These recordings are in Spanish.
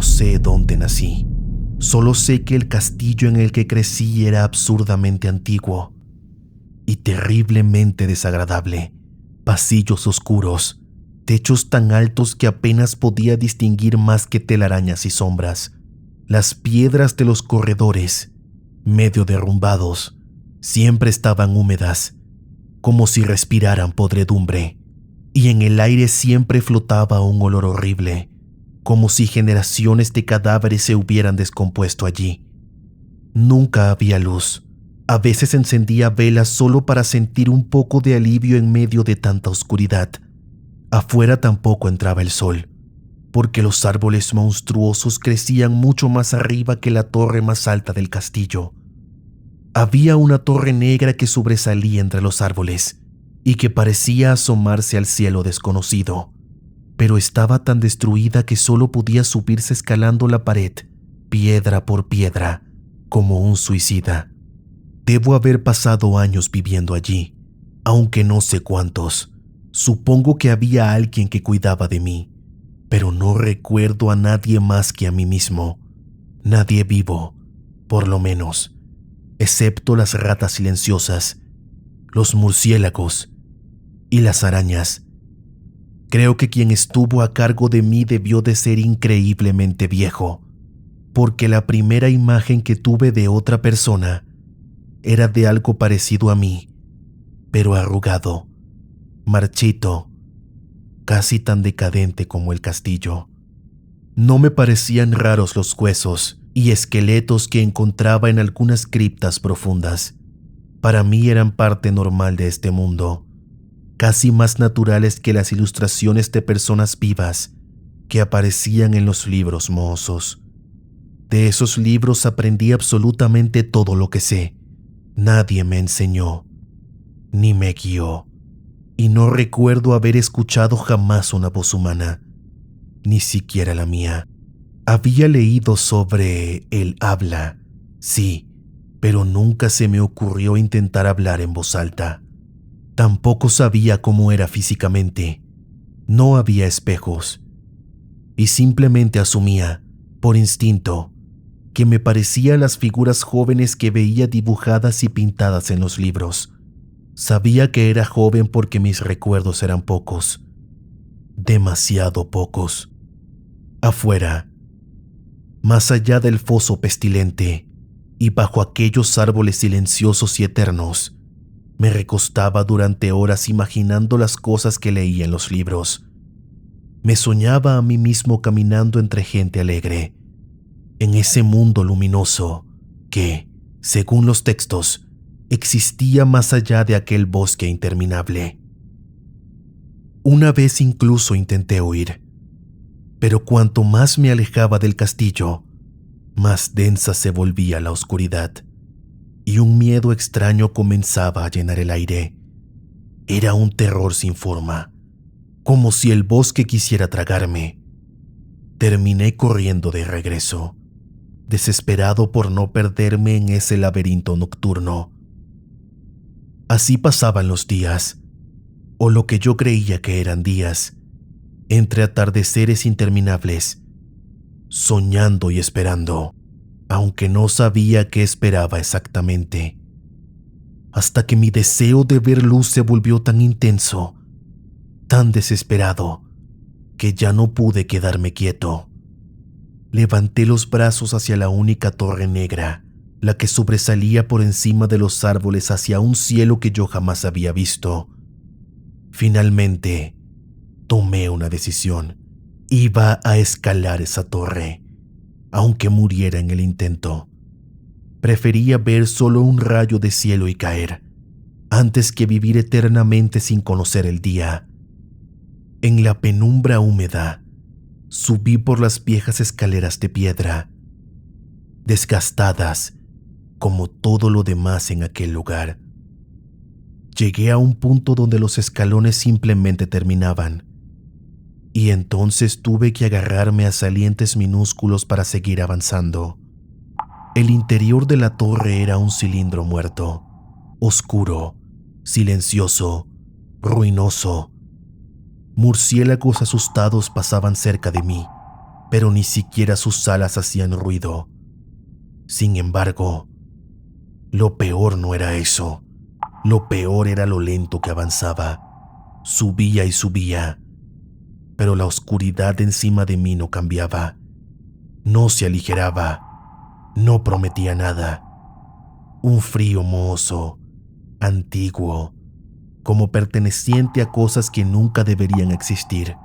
No sé dónde nací. Solo sé que el castillo en el que crecí era absurdamente antiguo y terriblemente desagradable. Pasillos oscuros, techos tan altos que apenas podía distinguir más que telarañas y sombras. Las piedras de los corredores, medio derrumbados, siempre estaban húmedas, como si respiraran podredumbre, y en el aire siempre flotaba un olor horrible, como si generaciones de cadáveres se hubieran descompuesto allí. Nunca había luz. A veces encendía velas solo para sentir un poco de alivio en medio de tanta oscuridad. Afuera tampoco entraba el sol, porque los árboles monstruosos crecían mucho más arriba que la torre más alta del castillo. Había una torre negra que sobresalía entre los árboles y que parecía asomarse al cielo desconocido, pero estaba tan destruida que solo podía subirse escalando la pared, piedra por piedra, como un suicida. Debo haber pasado años viviendo allí, aunque no sé cuántos. Supongo que había alguien que cuidaba de mí, pero no recuerdo a nadie más que a mí mismo. Nadie vivo, por lo menos, excepto las ratas silenciosas, los murciélagos y las arañas. Creo que quien estuvo a cargo de mí debió de ser increíblemente viejo, porque la primera imagen que tuve de otra persona era de algo parecido a mí, pero arrugado, marchito, casi tan decadente como el castillo. No me parecían raros los huesos y esqueletos que encontraba en algunas criptas profundas. Para mí eran parte normal de este mundo, casi más naturales que las ilustraciones de personas vivas que aparecían en los libros mohosos. De esos libros aprendí absolutamente todo lo que sé. Nadie me enseñó, ni me guió, y no recuerdo haber escuchado jamás una voz humana, ni siquiera la mía. Había leído sobre el habla, sí, pero nunca se me ocurrió intentar hablar en voz alta. Tampoco sabía cómo era físicamente. No había espejos, y simplemente asumía, por instinto, que me parecía a las figuras jóvenes que veía dibujadas y pintadas en los libros. Sabía que era joven porque mis recuerdos eran pocos, demasiado pocos. Afuera, más allá del foso pestilente y bajo aquellos árboles silenciosos y eternos, me recostaba durante horas imaginando las cosas que leía en los libros. Me soñaba a mí mismo caminando entre gente alegre, en ese mundo luminoso que, según los textos, existía más allá de aquel bosque interminable. Una vez incluso intenté huir, pero cuanto más me alejaba del castillo, más densa se volvía la oscuridad, y un miedo extraño comenzaba a llenar el aire. Era un terror sin forma, como si el bosque quisiera tragarme. Terminé corriendo de regreso, desesperado por no perderme en ese laberinto nocturno. Así pasaban los días, o lo que yo creía que eran días, entre atardeceres interminables, soñando y esperando, aunque no sabía qué esperaba exactamente, hasta que mi deseo de ver luz se volvió tan intenso, tan desesperado, que ya no pude quedarme quieto. Levanté los brazos hacia la única torre negra, la que sobresalía por encima de los árboles hacia un cielo que yo jamás había visto. Finalmente, tomé una decisión. Iba a escalar esa torre, aunque muriera en el intento. Prefería ver solo un rayo de cielo y caer, antes que vivir eternamente sin conocer el día. En la penumbra húmeda, subí por las viejas escaleras de piedra, desgastadas como todo lo demás en aquel lugar. Llegué a un punto donde los escalones simplemente terminaban, y entonces tuve que agarrarme a salientes minúsculos para seguir avanzando. El interior de la torre era un cilindro muerto, oscuro, silencioso, ruinoso. Murciélagos asustados pasaban cerca de mí, pero ni siquiera sus alas hacían ruido. Sin embargo, lo peor no era eso. Lo peor era lo lento que avanzaba. Subía y subía, pero la oscuridad encima de mí no cambiaba. No se aligeraba. No prometía nada. Un frío mohoso, antiguo, como perteneciente a cosas que nunca deberían existir,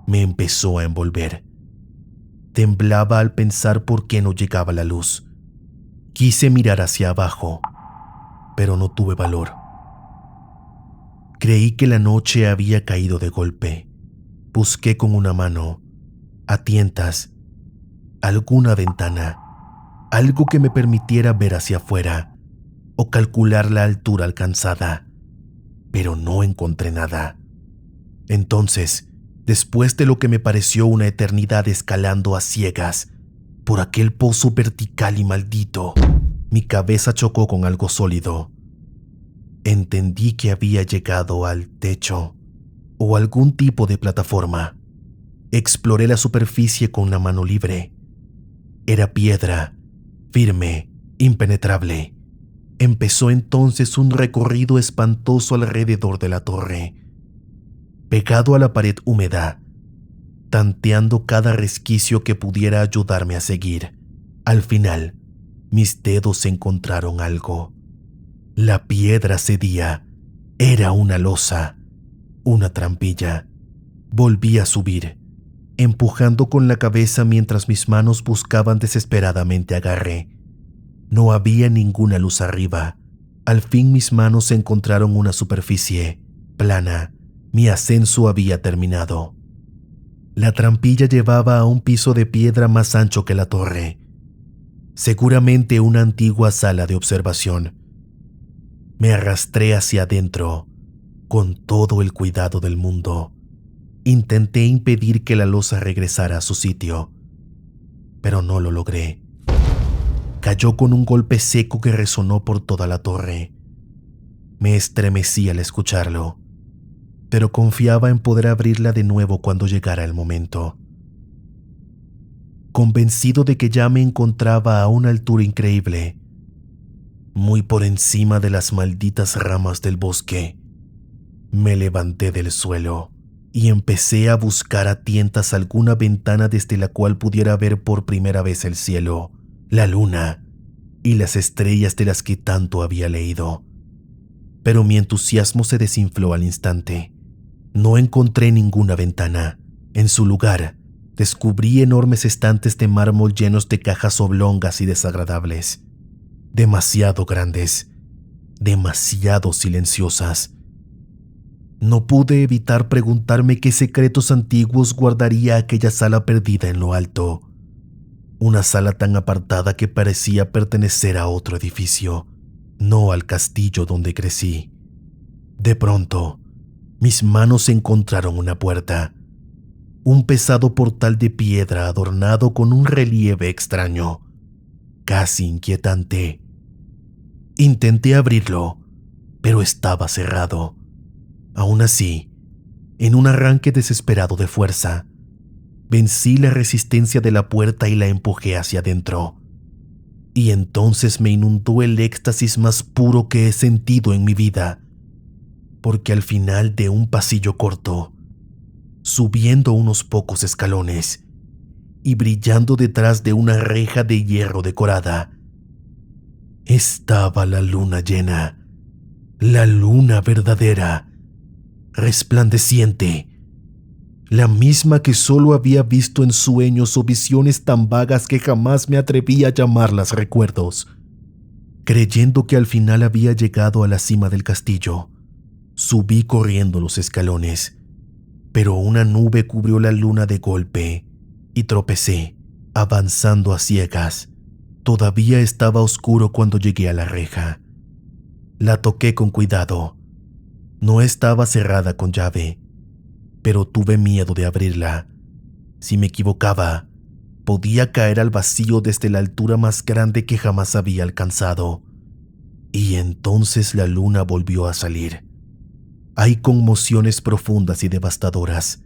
me empezó a envolver. Temblaba al pensar por qué no llegaba la luz. Quise mirar hacia abajo, pero no tuve valor. Creí que la noche había caído de golpe. Busqué con una mano, a tientas, alguna ventana, algo que me permitiera ver hacia afuera o calcular la altura alcanzada, pero no encontré nada. Entonces, después de lo que me pareció una eternidad escalando a ciegas por aquel pozo vertical y maldito, mi cabeza chocó con algo sólido. Entendí que había llegado al techo o algún tipo de plataforma. Exploré la superficie con la mano libre. Era piedra, firme, impenetrable. Empezó entonces un recorrido espantoso alrededor de la torre, pegado a la pared húmeda, tanteando cada resquicio que pudiera ayudarme a seguir. Al final, mis dedos encontraron algo. La piedra cedía. Era una losa, una trampilla. Volví a subir, empujando con la cabeza mientras mis manos buscaban desesperadamente agarre. No había ninguna luz arriba. Al fin mis manos encontraron una superficie plana. Mi ascenso había terminado. La trampilla llevaba a un piso de piedra más ancho que la torre. Seguramente una antigua sala de observación. Me arrastré hacia adentro, con todo el cuidado del mundo. Intenté impedir que la losa regresara a su sitio, pero no lo logré. Cayó con un golpe seco que resonó por toda la torre. Me estremecí al escucharlo, pero confiaba en poder abrirla de nuevo cuando llegara el momento. Convencido de que ya me encontraba a una altura increíble, muy por encima de las malditas ramas del bosque, me levanté del suelo y empecé a buscar a tientas alguna ventana desde la cual pudiera ver por primera vez el cielo, la luna y las estrellas de las que tanto había leído. Pero mi entusiasmo se desinfló al instante. No encontré ninguna ventana. En su lugar, descubrí enormes estantes de mármol llenos de cajas oblongas y desagradables. Demasiado grandes, demasiado silenciosas. No pude evitar preguntarme qué secretos antiguos guardaría aquella sala perdida en lo alto. Una sala tan apartada que parecía pertenecer a otro edificio, no al castillo donde crecí. De pronto, mis manos encontraron una puerta, un pesado portal de piedra adornado con un relieve extraño, casi inquietante. Intenté abrirlo, pero estaba cerrado. Aún así, en un arranque desesperado de fuerza, vencí la resistencia de la puerta y la empujé hacia adentro. Y entonces me inundó el éxtasis más puro que he sentido en mi vida, porque al final de un pasillo corto, subiendo unos pocos escalones y brillando detrás de una reja de hierro decorada, estaba la luna llena, la luna verdadera, resplandeciente, la misma que solo había visto en sueños o visiones tan vagas que jamás me atreví a llamarlas recuerdos. Creyendo que al final había llegado a la cima del castillo, subí corriendo los escalones, pero una nube cubrió la luna de golpe y tropecé, avanzando a ciegas. Todavía estaba oscuro cuando llegué a la reja. La toqué con cuidado. No estaba cerrada con llave, pero tuve miedo de abrirla. Si me equivocaba, podía caer al vacío desde la altura más grande que jamás había alcanzado. Y entonces la luna volvió a salir. Hay conmociones profundas y devastadoras,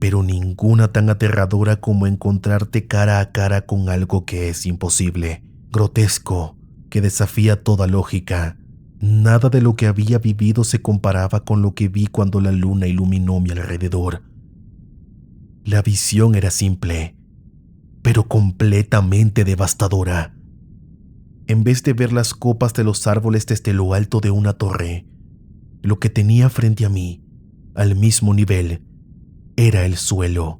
pero ninguna tan aterradora como encontrarte cara a cara con algo que es imposible, grotesco, que desafía toda lógica. Nada de lo que había vivido se comparaba con lo que vi cuando la luna iluminó mi alrededor. La visión era simple, pero completamente devastadora. En vez de ver las copas de los árboles desde lo alto de una torre, lo que tenía frente a mí, al mismo nivel, era el suelo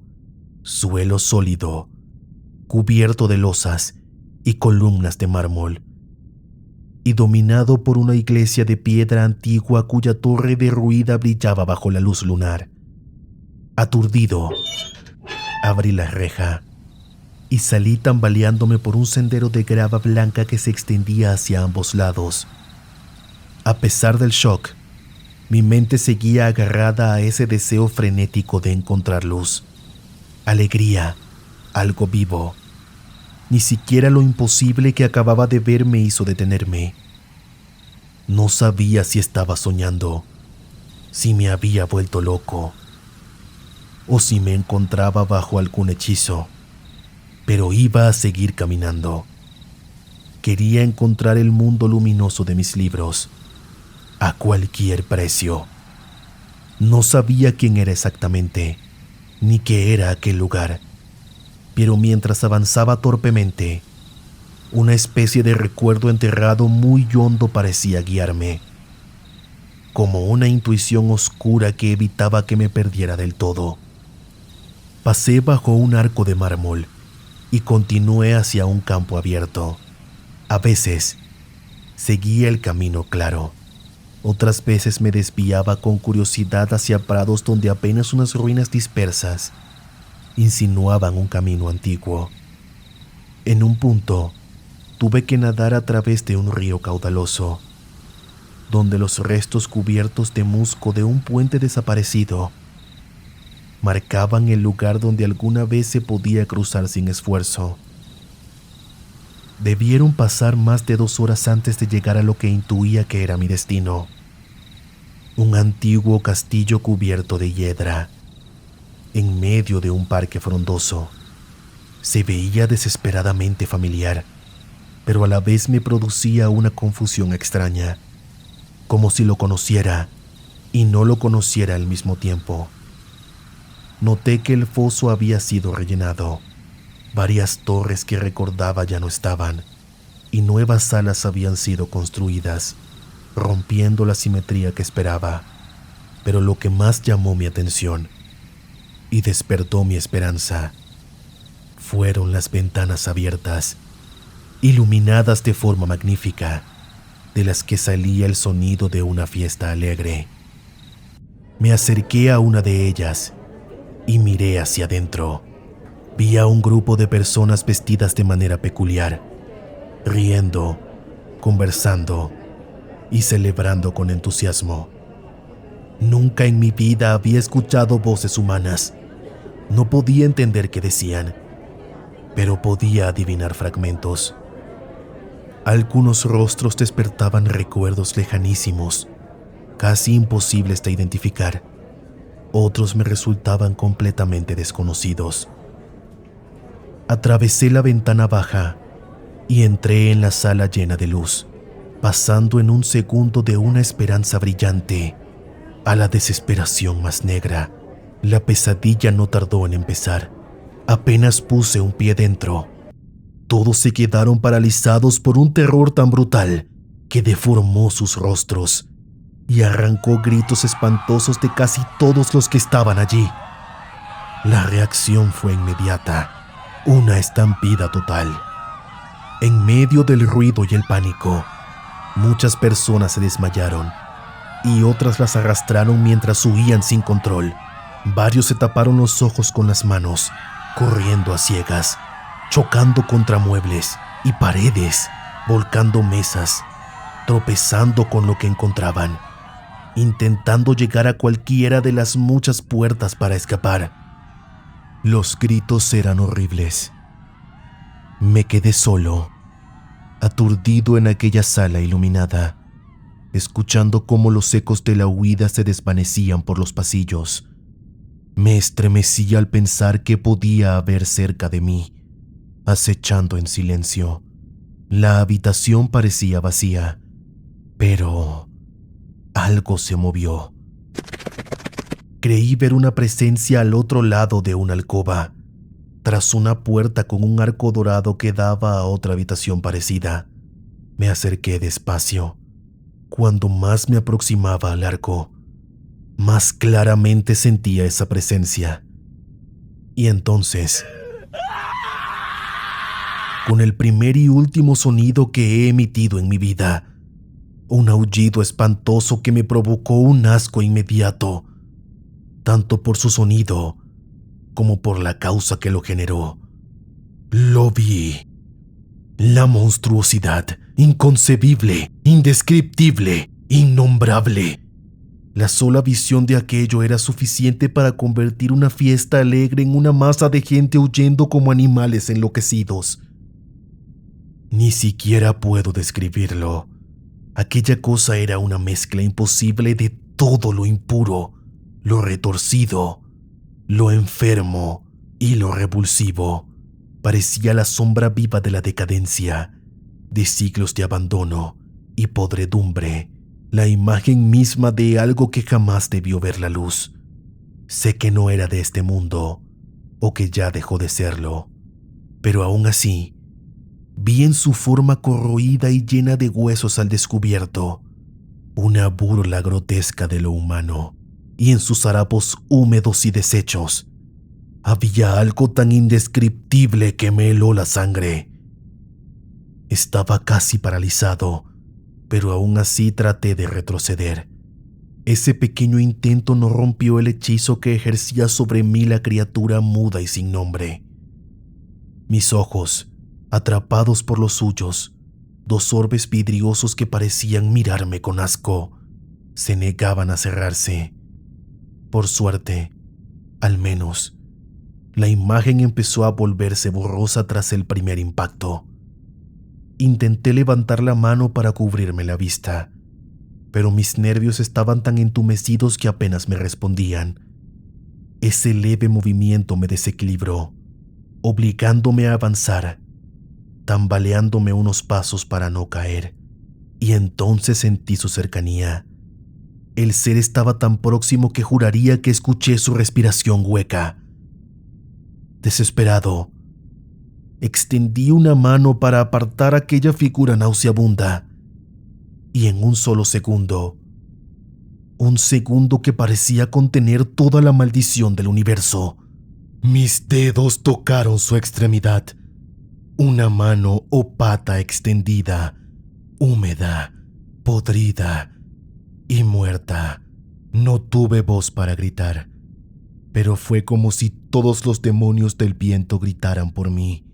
sólido, cubierto de losas y columnas de mármol, y dominado por una iglesia de piedra antigua cuya torre derruida brillaba bajo la luz lunar. Aturdido, abrí la reja y salí tambaleándome por un sendero de grava blanca que se extendía hacia ambos lados. A pesar del shock, mi mente seguía agarrada a ese deseo frenético de encontrar luz, alegría, algo vivo. Ni siquiera lo imposible que acababa de ver me hizo detenerme. No sabía si estaba soñando, si me había vuelto loco, o si me encontraba bajo algún hechizo, pero iba a seguir caminando. Quería encontrar el mundo luminoso de mis libros, a cualquier precio. No sabía quién era exactamente, ni qué era aquel lugar, pero mientras avanzaba torpemente, una especie de recuerdo enterrado muy hondo parecía guiarme, como una intuición oscura que evitaba que me perdiera del todo. Pasé bajo un arco de mármol y continué hacia un campo abierto. A veces seguía el camino claro, otras veces me desviaba con curiosidad hacia prados donde apenas unas ruinas dispersas insinuaban un camino antiguo. En un punto, tuve que nadar a través de un río caudaloso, donde los restos cubiertos de musgo de un puente desaparecido marcaban el lugar donde alguna vez se podía cruzar sin esfuerzo. Debieron pasar más de 2 horas antes de llegar a lo que intuía que era mi destino. Un antiguo castillo cubierto de hiedra, en medio de un parque frondoso. Se veía desesperadamente familiar, pero a la vez me producía una confusión extraña, como si lo conociera y no lo conociera al mismo tiempo. Noté que el foso había sido rellenado. Varias torres que recordaba ya no estaban, y nuevas salas habían sido construidas, rompiendo la simetría que esperaba. Pero lo que más llamó mi atención y despertó mi esperanza fueron las ventanas abiertas, iluminadas de forma magnífica, de las que salía el sonido de una fiesta alegre. Me acerqué a una de ellas y miré hacia adentro. Vi a un grupo de personas vestidas de manera peculiar, riendo, conversando y celebrando con entusiasmo. Nunca en mi vida había escuchado voces humanas. No podía entender qué decían, pero podía adivinar fragmentos. Algunos rostros despertaban recuerdos lejanísimos, casi imposibles de identificar. Otros me resultaban completamente desconocidos. Atravesé la ventana baja y entré en la sala llena de luz, pasando en un segundo de una esperanza brillante a la desesperación más negra. La pesadilla no tardó en empezar. Apenas puse un pie dentro, todos se quedaron paralizados por un terror tan brutal que deformó sus rostros y arrancó gritos espantosos de casi todos los que estaban allí. La reacción fue inmediata, una estampida total. En medio del ruido y el pánico, muchas personas se desmayaron y otras las arrastraron mientras huían sin control. Varios se taparon los ojos con las manos, corriendo a ciegas, chocando contra muebles y paredes, volcando mesas, tropezando con lo que encontraban, intentando llegar a cualquiera de las muchas puertas para escapar. Los gritos eran horribles. Me quedé solo, aturdido en aquella sala iluminada, escuchando cómo los ecos de la huida se desvanecían por los pasillos. Me estremecí al pensar que podía haber cerca de mí, acechando en silencio. La habitación parecía vacía, pero algo se movió. Creí ver una presencia al otro lado de una alcoba, tras una puerta con un arco dorado que daba a otra habitación parecida. Me acerqué despacio. Cuando más me aproximaba al arco, más claramente sentía esa presencia. Y entonces, con el primer y último sonido que he emitido en mi vida, un aullido espantoso que me provocó un asco inmediato, tanto por su sonido como por la causa que lo generó. Lo vi. La monstruosidad, inconcebible, indescriptible, innombrable. La sola visión de aquello era suficiente para convertir una fiesta alegre en una masa de gente huyendo como animales enloquecidos. Ni siquiera puedo describirlo. Aquella cosa era una mezcla imposible de todo lo impuro, lo retorcido, lo enfermo y lo repulsivo. Parecía la sombra viva de la decadencia, de siglos de abandono y podredumbre, la imagen misma de algo que jamás debió ver la luz. Sé que no era de este mundo, o que ya dejó de serlo, pero aún así, vi en su forma corroída y llena de huesos al descubierto una burla grotesca de lo humano, y en sus harapos húmedos y deshechos había algo tan indescriptible que me heló la sangre. Estaba casi paralizado, pero aún así traté de retroceder. Ese pequeño intento no rompió el hechizo que ejercía sobre mí la criatura muda y sin nombre. Mis ojos, atrapados por los suyos, dos orbes vidriosos que parecían mirarme con asco, se negaban a cerrarse. Por suerte, al menos, la imagen empezó a volverse borrosa tras el primer impacto. Intenté levantar la mano para cubrirme la vista, pero mis nervios estaban tan entumecidos que apenas me respondían. Ese leve movimiento me desequilibró, obligándome a avanzar, tambaleándome unos pasos para no caer, y entonces sentí su cercanía. El ser estaba tan próximo que juraría que escuché su respiración hueca. Desesperado, extendí una mano para apartar aquella figura nauseabunda, y en un solo segundo, un segundo que parecía contener toda la maldición del universo, mis dedos tocaron su extremidad, una mano o pata extendida, húmeda, podrida y muerta. No tuve voz para gritar, pero fue como si todos los demonios del viento gritaran por mí.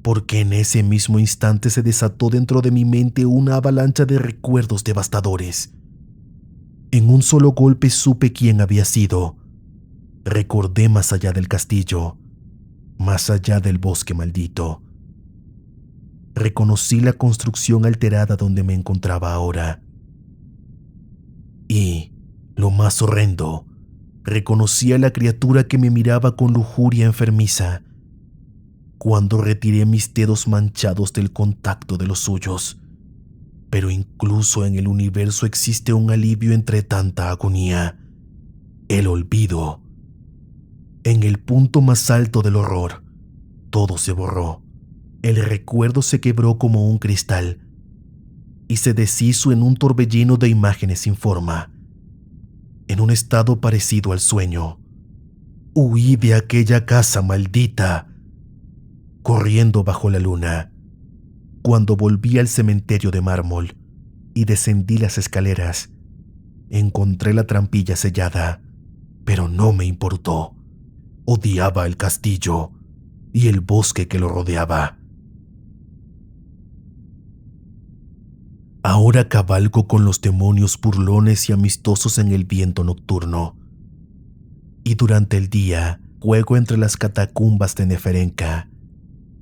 Porque en ese mismo instante se desató dentro de mi mente una avalancha de recuerdos devastadores. En un solo golpe supe quién había sido. Recordé más allá del castillo, más allá del bosque maldito. Reconocí la construcción alterada donde me encontraba ahora. Y, lo más horrendo, reconocí a la criatura que me miraba con lujuria enfermiza. Cuando retiré mis dedos manchados del contacto de los suyos. Pero incluso en el universo existe un alivio entre tanta agonía: el olvido. En el punto más alto del horror, todo se borró. El recuerdo se quebró como un cristal y se deshizo en un torbellino de imágenes sin forma. En un estado parecido al sueño, huí de aquella casa maldita, corriendo bajo la luna. Cuando volví al cementerio de mármol y descendí las escaleras, encontré la trampilla sellada, pero no me importó. Odiaba el castillo y el bosque que lo rodeaba. Ahora cabalgo con los demonios burlones y amistosos en el viento nocturno, y durante el día juego entre las catacumbas de Neferenka,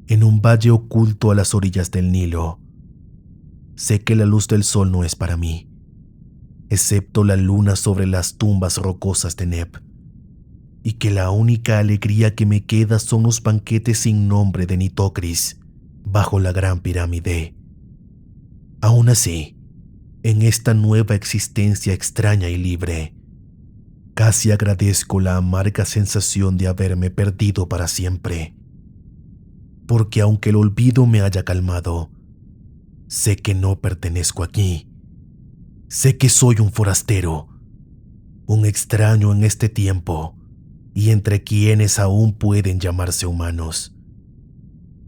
en un valle oculto a las orillas del Nilo. Sé que la luz del sol no es para mí, excepto la luna sobre las tumbas rocosas de Neb. y que la única alegría que me queda son los banquetes sin nombre de Nitocris bajo la gran pirámide. Aún así, en esta nueva existencia extraña y libre, casi agradezco la amarga sensación de haberme perdido para siempre. Porque aunque el olvido me haya calmado, sé que no pertenezco aquí. Sé que soy un forastero, un extraño en este tiempo y entre quienes aún pueden llamarse humanos.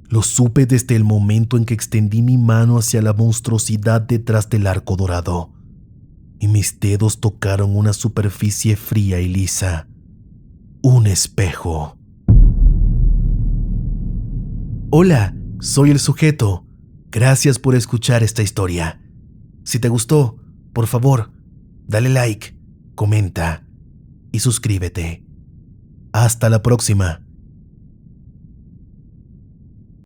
Lo supe desde el momento en que extendí mi mano hacia la monstruosidad detrás del arco dorado y mis dedos tocaron una superficie fría y lisa, un espejo. Hola, soy el sujeto. Gracias por escuchar esta historia. Si te gustó, por favor, dale like, comenta y suscríbete. Hasta la próxima.